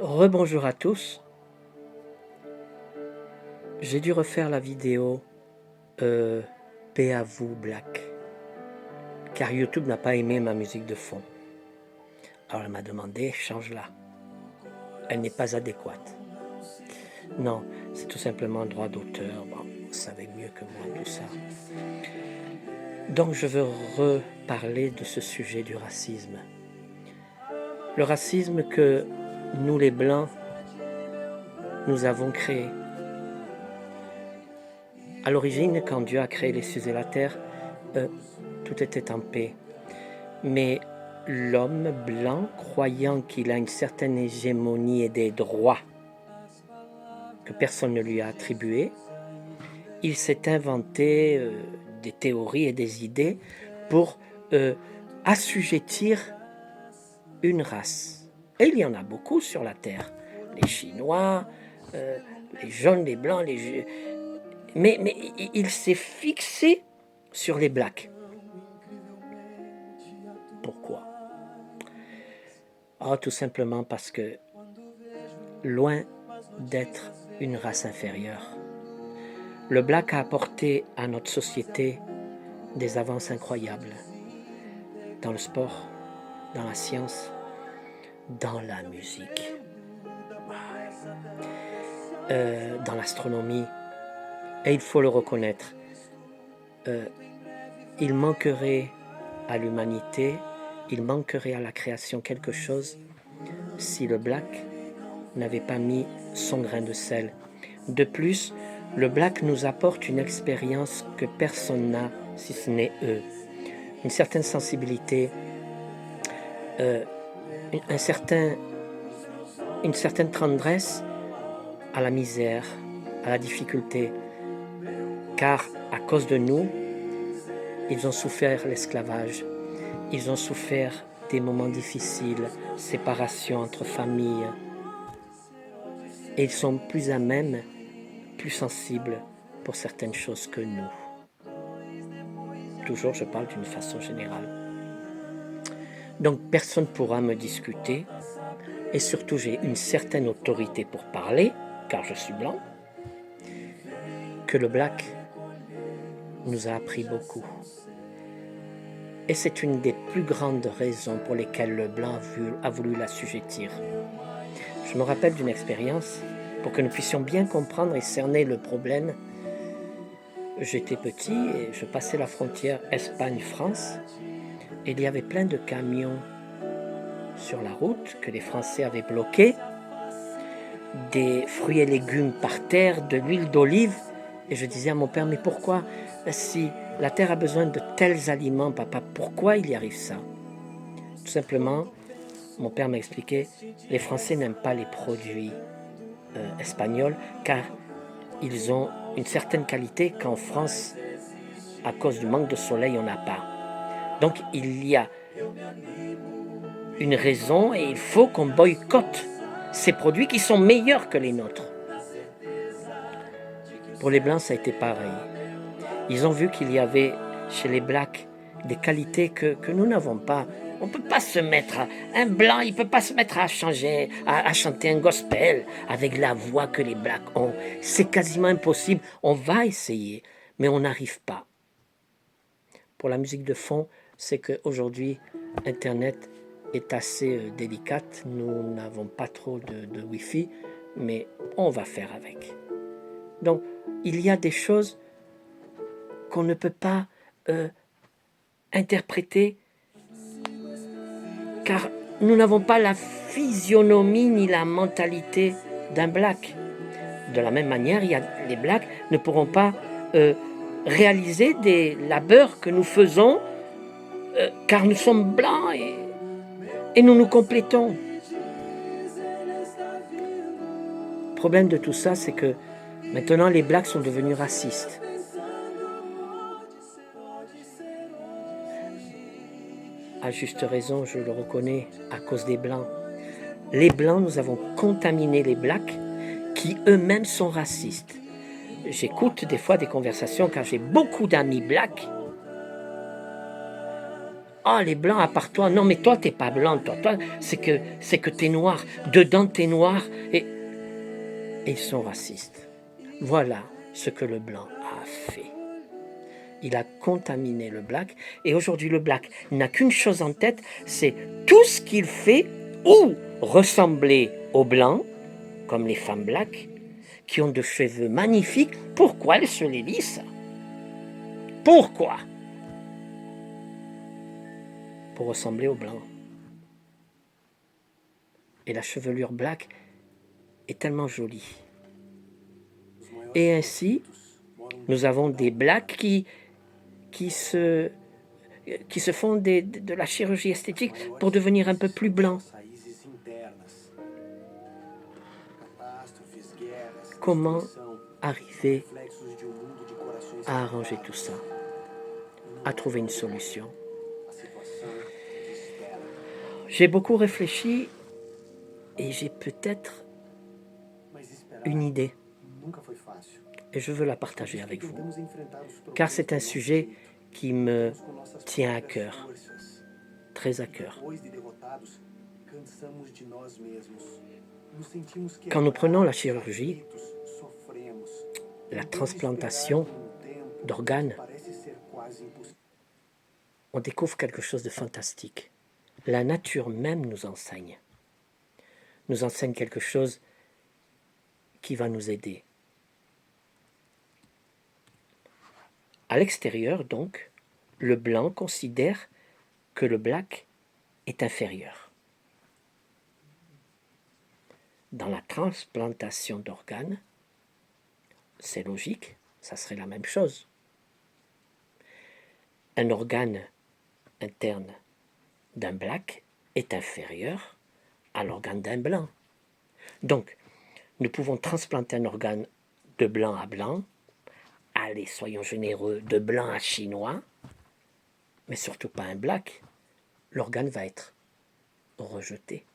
Rebonjour à tous. J'ai dû refaire la vidéo Paix à vous Black, car YouTube n'a pas aimé ma musique de fond. Alors elle m'a demandé, change-la. Elle n'est pas adéquate. Non, c'est tout simplement un droit d'auteur. Bon, vous savez mieux que moi tout ça. Donc je veux reparler de ce sujet du racisme. Le racisme que nous les Blancs, nous avons créé. À l'origine, quand Dieu a créé les cieux et la terre, tout était en paix. Mais l'homme blanc, croyant qu'il a une certaine hégémonie et des droits que personne ne lui a attribués, il s'est inventé des théories et des idées pour assujettir une race. Et il y en a beaucoup sur la terre. Les Chinois, les jaunes, les blancs, mais il s'est fixé sur les blacks. Pourquoi? Oh, tout simplement parce que, loin d'être une race inférieure, le black a apporté à notre société des avances incroyables dans le sport, dans la science, dans la musique, dans l'astronomie. Et il faut le reconnaître, il manquerait à l'humanité, il manquerait à la création quelque chose si le black n'avait pas mis son grain de sel. De plus, le black nous apporte une expérience que personne n'a, si ce n'est eux. Une certaine sensibilité, une certaine tendresse à la misère, à la difficulté. Car à cause de nous, ils ont souffert l'esclavage, ils ont souffert des moments difficiles, séparation entre familles. Et ils sont plus à même, plus sensibles pour certaines choses que nous. Toujours, je parle d'une façon générale. Donc, personne ne pourra me discuter. Et surtout, j'ai une certaine autorité pour parler, car je suis blanc, que le black nous a appris beaucoup. Et c'est une des plus grandes raisons pour lesquelles le blanc a voulu l'assujettir. Je me rappelle d'une expérience, pour que nous puissions bien comprendre et cerner le problème. J'étais petit et je passais la frontière Espagne-France et il y avait plein de camions sur la route que les Français avaient bloqués, des fruits et légumes par terre, de l'huile d'olive. Et je disais à mon père, mais pourquoi, si la terre a besoin de tels aliments, papa, pourquoi il y arrive ça? Tout simplement, mon père m'a expliqué, les Français n'aiment pas les produits espagnols car ils ont une certaine qualité qu'en France, à cause du manque de soleil, on n'a pas. Donc il y a une raison et il faut qu'on boycotte ces produits qui sont meilleurs que les nôtres. Pour les Blancs, ça a été pareil. Ils ont vu qu'il y avait chez les Blacks des qualités que nous n'avons pas. On ne peut pas se mettre un blanc, il ne peut pas se mettre à chanter un gospel avec la voix que les blacks ont. C'est quasiment impossible. On va essayer, mais on n'arrive pas. Pour la musique de fond, c'est qu'aujourd'hui, Internet est assez délicate. Nous n'avons pas trop de Wi-Fi, mais on va faire avec. Donc, il y a des choses qu'on ne peut pas interpréter car nous n'avons pas la physionomie ni la mentalité d'un black. De la même manière, les blacks ne pourront pas réaliser des labeurs que nous faisons car nous sommes blancs et nous nous complétons. Le problème de tout ça, c'est que maintenant les blacks sont devenus racistes. À juste raison, je le reconnais, à cause des Blancs. Les Blancs, nous avons contaminé les Blacks qui eux-mêmes sont racistes. J'écoute des fois des conversations car j'ai beaucoup d'amis Blacks Ah, les blancs à part toi, non mais toi t'es pas blanc, toi c'est que t'es noir, dedans t'es noir, et ils sont racistes. Voilà ce que le blanc a fait. Il a contaminé le black, et aujourd'hui le black n'a qu'une chose en tête, c'est tout ce qu'il fait ou ressembler aux blancs, comme les femmes black, qui ont de cheveux magnifiques. Pourquoi elles se les lissent? Pourquoi? Pour ressembler aux blancs. Et la chevelure black est tellement jolie. Et ainsi, nous avons des blacks qui se font de la chirurgie esthétique pour devenir un peu plus blancs. Comment arriver à arranger tout ça, à trouver une solution? J'ai beaucoup réfléchi et j'ai peut-être une idée. Et je veux la partager avec vous, car c'est un sujet qui me tient à cœur, très à cœur. Quand nous prenons la chirurgie, la transplantation d'organes, on découvre quelque chose de fantastique. La nature même nous enseigne quelque chose qui va nous aider. À l'extérieur, donc, le blanc considère que le black est inférieur. Dans la transplantation d'organes, c'est logique, ça serait la même chose. Un organe interne d'un black est inférieur à l'organe d'un blanc. Donc, nous pouvons transplanter un organe de blanc à blanc, allez, soyons généreux, de blanc à chinois, mais surtout pas un black. L'organe va être rejeté.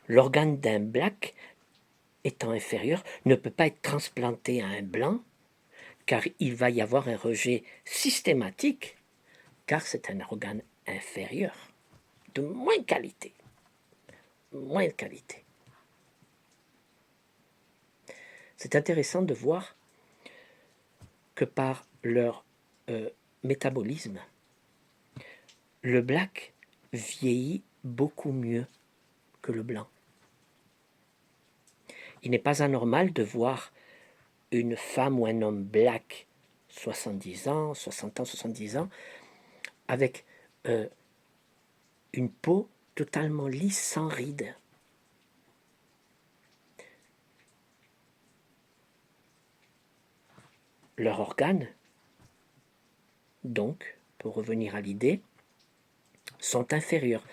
L'organe d'un black, étant inférieur, ne peut pas être transplanté à un blanc, car il va y avoir un rejet systématique, car c'est un organe inférieur, de moins qualité. Moins de qualité. C'est intéressant de voir que par leur métabolisme, le black vieillit beaucoup mieux que le blanc. Il n'est pas anormal de voir une femme ou un homme black, 70 ans, 60 ans, 70 ans, avec une peau totalement lisse, sans rides. Leurs organes, donc, pour revenir à l'idée, sont inférieurs.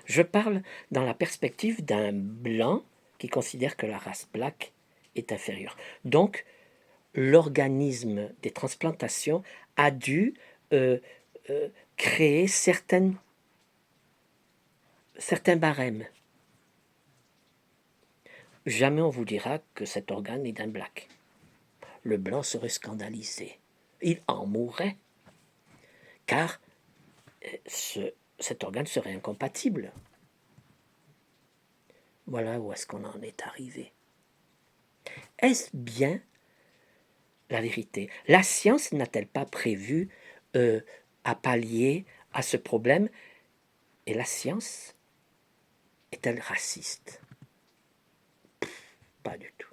Je parle dans la perspective d'un blanc qui considère que la race black est inférieure. Donc, l'organisme des transplantations a dû créer certains barèmes. Jamais on vous dira que cet organe est d'un black. Le blanc serait scandalisé. Il en mourrait. Car cet organe serait incompatible. Voilà où est-ce qu'on en est arrivé. Est-ce bien la vérité? La science n'a-t-elle pas prévu à pallier à ce problème? Et la science est-elle raciste? Pas du tout.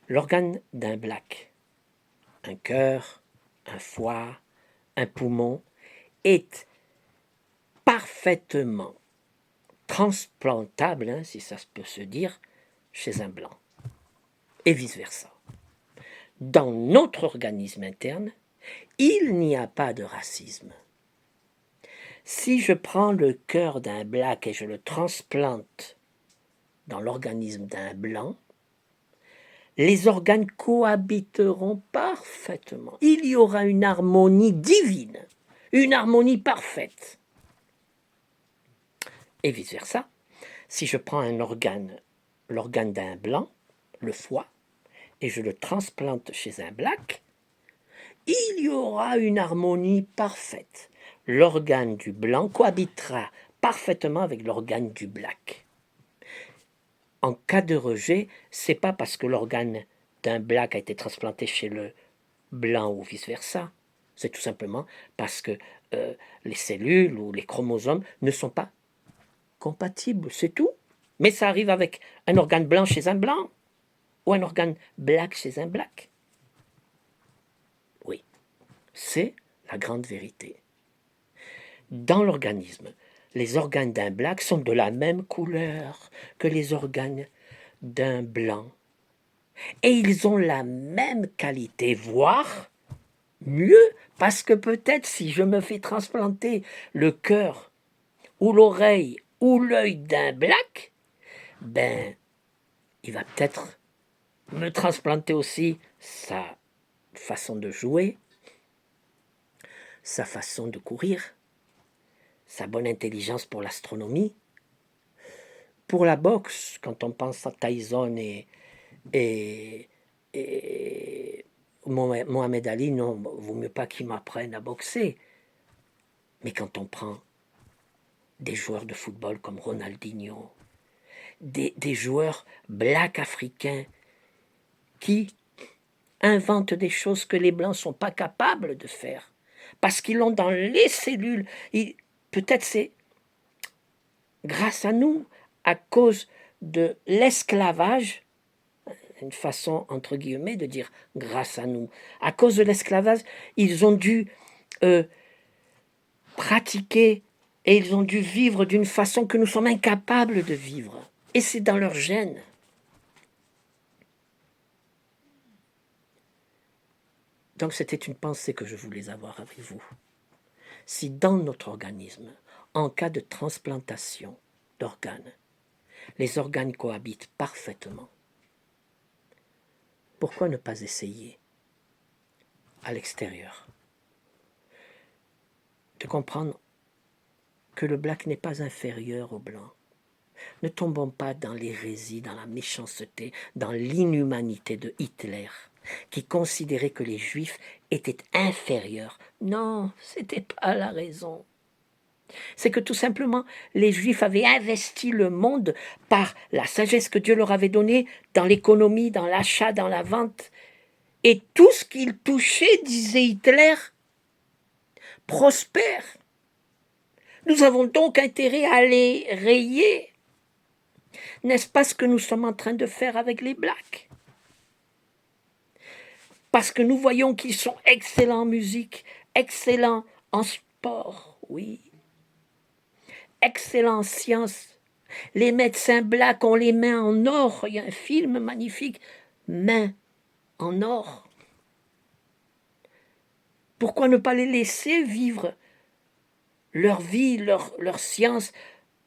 L'organe d'un black, un cœur, un foie, un poumon, est parfaitement transplantable, si ça peut se dire, chez un blanc. Et vice-versa. Dans notre organisme interne, il n'y a pas de racisme. Si je prends le cœur d'un black et je le transplante dans l'organisme d'un blanc, les organes cohabiteront parfaitement. Il y aura une harmonie divine, une harmonie parfaite. Et vice-versa, si je prends un organe, l'organe d'un blanc, le foie, et je le transplante chez un black, il y aura une harmonie parfaite. L'organe du blanc cohabitera parfaitement avec l'organe du black. En cas de rejet, c'est pas parce que l'organe d'un black a été transplanté chez le blanc ou vice-versa. C'est tout simplement parce que les cellules ou les chromosomes ne sont pas compatibles, c'est tout. Mais ça arrive avec un organe blanc chez un blanc ou un organe black chez un black. Oui, c'est la grande vérité. Dans l'organisme, les organes d'un black sont de la même couleur que les organes d'un blanc. Et ils ont la même qualité, voire mieux, parce que peut-être si je me fais transplanter le cœur ou l'oreille ou l'œil d'un black, ben, il va peut-être me transplanter aussi sa façon de jouer, sa façon de courir, sa bonne intelligence pour l'astronomie. Pour la boxe, quand on pense à Tyson et Mohamed Ali, non, vaut mieux pas qu'il m'apprenne à boxer. Mais quand on prend des joueurs de football comme Ronaldinho, des joueurs blacks africains qui inventent des choses que les blancs ne sont pas capables de faire, parce qu'ils l'ont dans les cellules. Peut-être c'est grâce à nous, à cause de l'esclavage, une façon entre guillemets de dire grâce à nous, à cause de l'esclavage, ils ont dû pratiquer et ils ont dû vivre d'une façon que nous sommes incapables de vivre. Et c'est dans leur gène. Donc c'était une pensée que je voulais avoir avec vous. Si dans notre organisme, en cas de transplantation d'organes, les organes cohabitent parfaitement, pourquoi ne pas essayer à l'extérieur de comprendre que le black n'est pas inférieur au blanc. Ne tombons pas dans l'hérésie, dans la méchanceté, dans l'inhumanité de Hitler, qui considérait que les Juifs étaient inférieurs. Non, c'était pas la raison. C'est que tout simplement, les Juifs avaient investi le monde par la sagesse que Dieu leur avait donnée dans l'économie, dans l'achat, dans la vente. Et tout ce qu'ils touchaient, disait Hitler, prospère. Nous avons donc intérêt à les rayer. N'est-ce pas ce que nous sommes en train de faire avec les Blacks? Parce que nous voyons qu'ils sont excellents en musique, excellents en sport, oui, excellents en sciences. Les médecins blacks ont les mains en or. Il y a un film magnifique, Mains en or. Pourquoi ne pas les laisser vivre leur vie, leur science,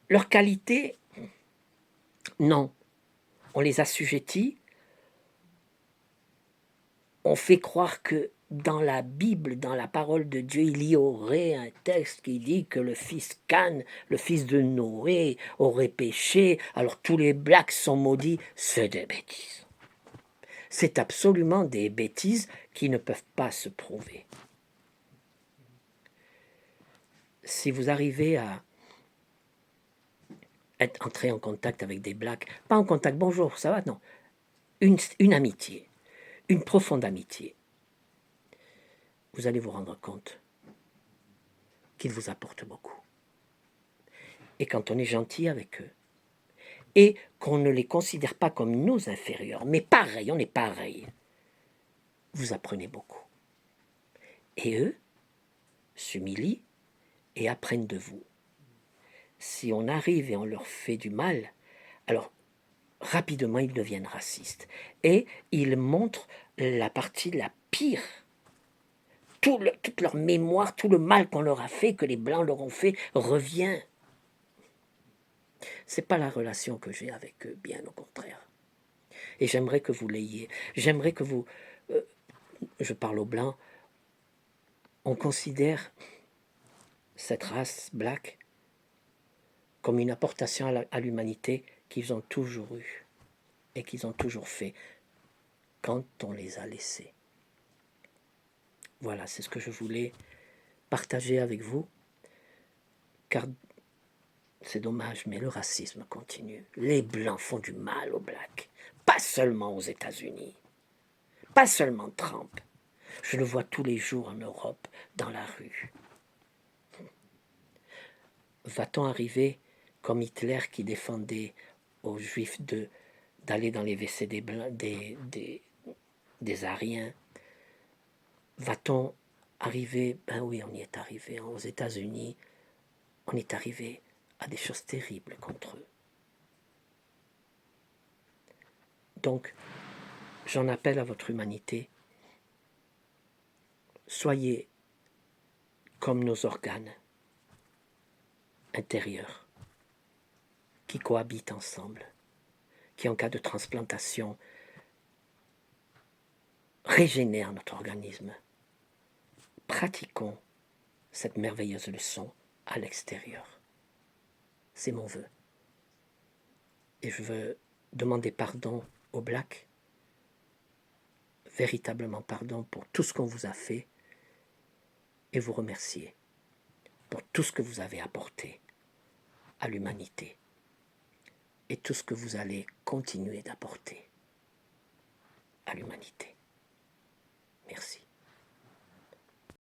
leur qualité? Non, on les assujettit. On fait croire que dans la Bible, dans la parole de Dieu, il y aurait un texte qui dit que le fils Can, le fils de Noé, aurait péché, alors tous les blacks sont maudits. C'est des bêtises. C'est absolument des bêtises qui ne peuvent pas se prouver. Si vous arrivez à entrer en contact avec des blacks, pas en contact, bonjour, ça va, non, une amitié, une profonde amitié, vous allez vous rendre compte qu'ils vous apportent beaucoup. Et quand on est gentil avec eux, et qu'on ne les considère pas comme nos inférieurs, mais pareil, on est pareil, vous apprenez beaucoup. Et eux s'humilient et apprennent de vous. Si on arrive et on leur fait du mal, alors rapidement ils deviennent racistes. Et ils montrent la partie la pire. Toute leur mémoire, tout le mal qu'on leur a fait, que les Blancs leur ont fait, revient. C'est pas la relation que j'ai avec eux, bien au contraire. Et j'aimerais que vous l'ayez. J'aimerais que vous... je parle aux Blancs. On considère cette race black comme une apportation à l'humanité qu'ils ont toujours eue et qu'ils ont toujours fait quand on les a laissés. Voilà, c'est ce que je voulais partager avec vous, car c'est dommage, mais le racisme continue. Les Blancs font du mal aux Blacks, pas seulement aux États-Unis, pas seulement Trump. Je le vois tous les jours en Europe, dans la rue. Va-t-on arriver comme Hitler qui défendait aux Juifs d'aller dans les WC des Ariens? Va-t-on arriver? Ben oui, on y est arrivé. Aux États-Unis, on est arrivé à des choses terribles contre eux. Donc, j'en appelle à votre humanité. Soyez comme nos organes intérieurs qui cohabitent ensemble, qui en cas de transplantation régénèrent notre organisme. Pratiquons cette merveilleuse leçon à l'extérieur. C'est mon vœu. Et je veux demander pardon aux Blacks, véritablement pardon pour tout ce qu'on vous a fait, et vous remercier pour tout ce que vous avez apporté à l'humanité et tout ce que vous allez continuer d'apporter à l'humanité. Merci.